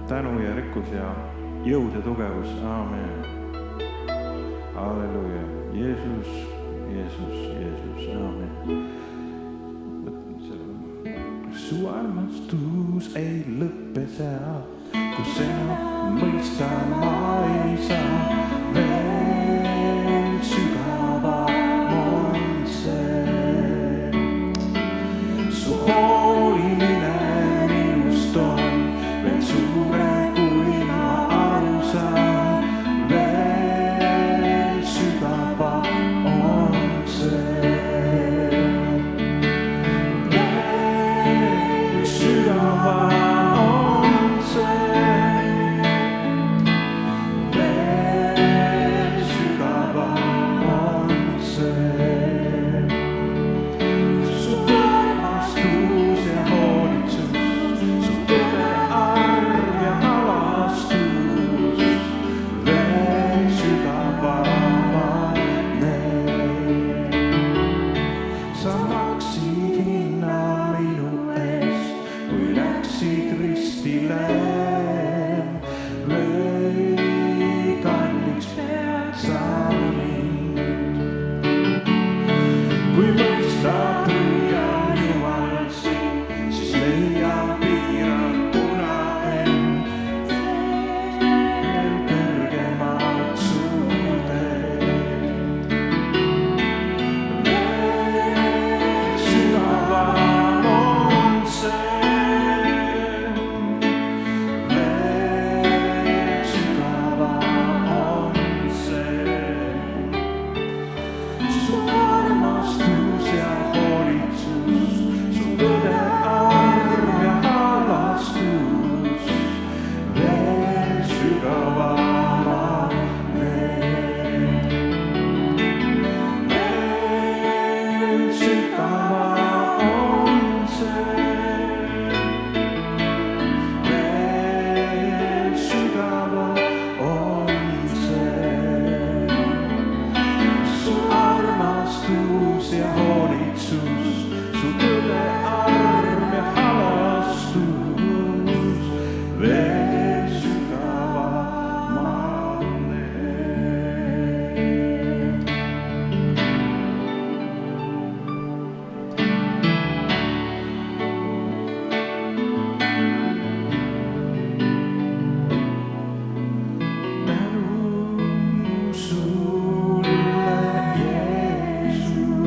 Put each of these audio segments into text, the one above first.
tänu ja rikkus ja jõud ja tugevus. Aamen. Halleluuja. Jeesus, Jeesus, Jeesus. Aamen. Su armastus ei lõppe seal, kus enam mõista ma ei saa. Veel sügavam on see. Su hoolimine minust on veel suurem, kui ma aru saan. Veel sügavam on see. Veel sügavam on see. Veel sügavam on see. Su armastus ja hoolitsus, su tõde, arm ja avastus. Veel sügavamad need. Sa maksid hinna minu eest, kui läksid ristile. Või kalliks pead sa mind. Kui mõistab püüan Jumal sind, siis leiab piiratuna end. Veel kõrgemad sul teed. Veel sügavam on see. Veel sügavam on see. Su armastus ja hoolitsus, su tõde, arm ja avastus. Veel sügavamad need. Veel sügavam on see. Veel sügavam on see. Su armastus ja hoolitsus, su tõde, arm ja avastus. Veel sügavamad need. Tänu sulle, Jeesus.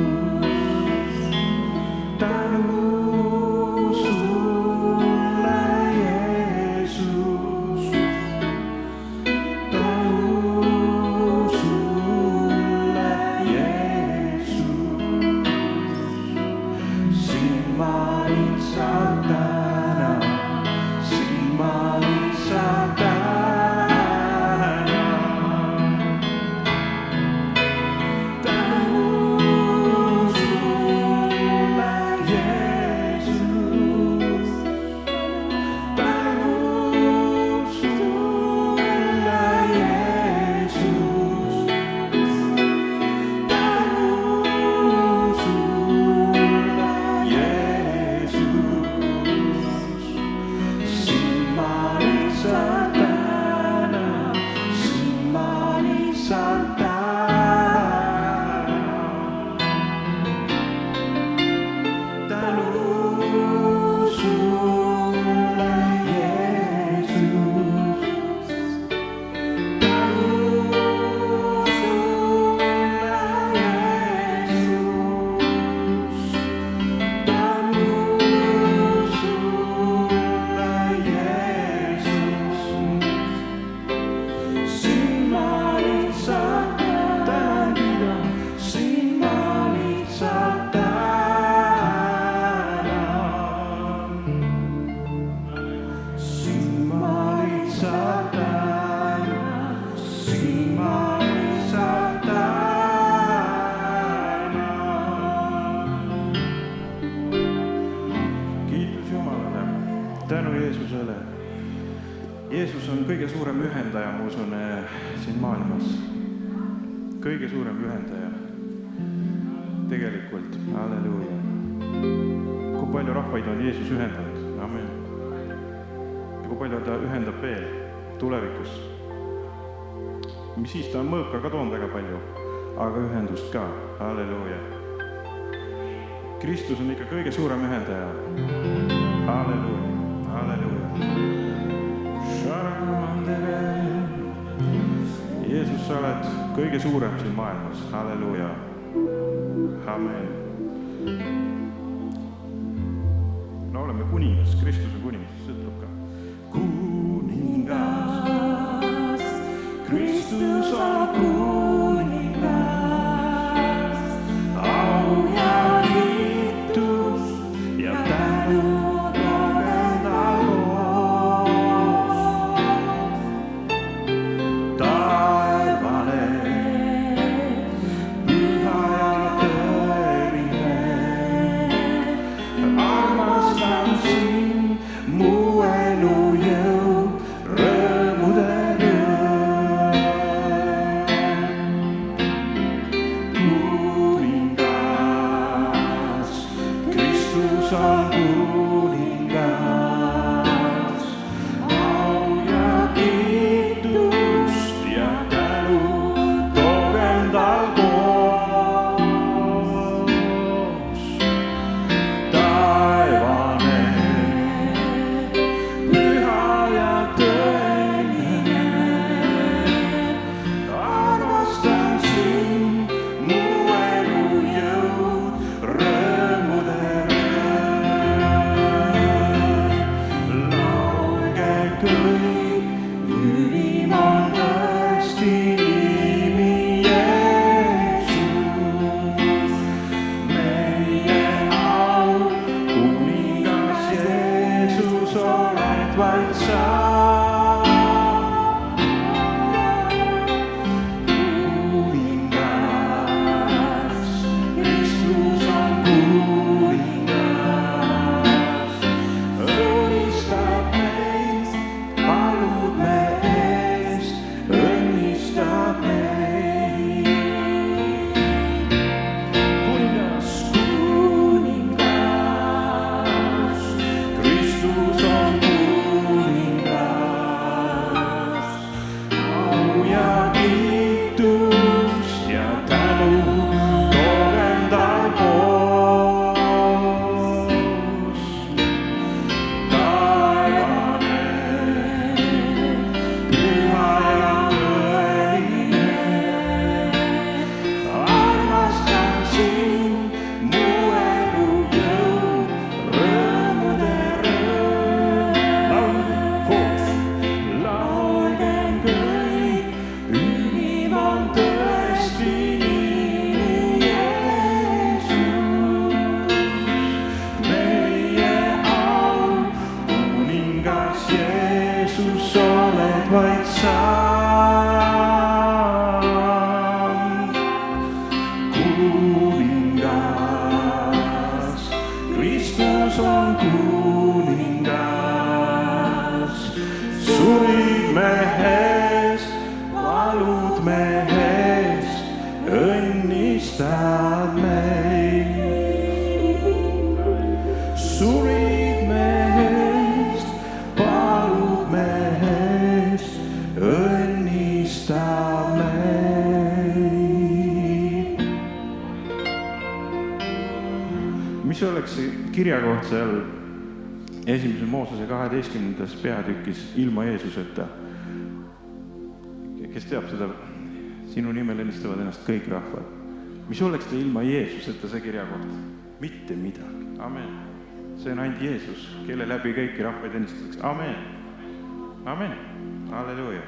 Tänu sulle, Jeesus. Tänu sulle, Jeesus. Sind ma lihtsalt tänan, sind ma lihtsalt tänan. Tänu sulle, Jeesus. Tänu sulle, Jeesus. Tänu sulle, Jeesus. Sind ma lihtsalt tänan, sind ma lihtsalt tänan. Tänu sulle, Jeesus. Tänu sulle, Jeesus. Tänu sulle, Jeesus. Sind ma lihtsalt tänan, sind ma lihtsalt tänan. Sind ma lihtsalt tänan, sind ma lihtsalt tänan. Kiitus Jumalale, tänu Jeesusele. Jeesus on kõige suurem ühendaja, ma usun, siin maailmas. Kõige suurem ühendaja. Tegelikult, halleluuja. Kui palju rahvaid on Jeesus ühendanud? Amen. ja kui palju ta ühendab veel tulevikus. Mis siis, ta on mõõka ka toonud väga palju, aga ühendust ka. Halleluuja. Kristus on ikka kõige suurem ühendaja. Halleluuja, halleluuja. Jeesus, sa oled kõige suurem siin maailmas. Halleluuja. Amen. No oleme kuningas, Kristus on kuningas, see ütleb ka. Kuningas, Kristus on kuningas, au ja kiitus ja tänu tooda loos. Taevane, püha ja tõeline, armastan sind, mu elu jõud, rõõmude rõõm. Kuningas, Kristus on kuningas, au ja kiitust ja tänu toog endal koos. Taevane, püha ja tõeline, armastan sind, mu elu jõud, rõõmude rõõm. Laulge kõik, ülim on tõesti nimi Jeesus, meie au, kuningas Jeesus oled vaid sa. Kuningas, Kristus on kuningas, õnnistab meist, palud me eest, õnnistab meid. Kuningas, kuningas, Kristus on kuningas, au ja kiitust ja tänu toog endal koos. Taevane, püha ja tõeline, armastan sind, mu elu jõud, rõõmude rõõm. Laulgem koos, laulgem kõik, ülim on tõesti nimi Jeesus, meie au, kuningas Jeesus oled vaid sa. Kuningas, Kristus on kuningas, surid mehest, valud mehest, õnnistad meid. Surid mehest, valud mehest, õnnistab meid. Mis oleks see kirjakoht seal esimese Moosese 12. peatükis ilma Jeesuseta? Kes teab seda? Sinu nimel õnnistavad ennast kõik rahvad. Mis oleks ta ilma Jeesuseta see kirjakoht? Mitte midagi. Amen. See on ainult Jeesus, kelle läbi kõiki rahvaid õnnistatakse. Amen. Amen. Halleluuja.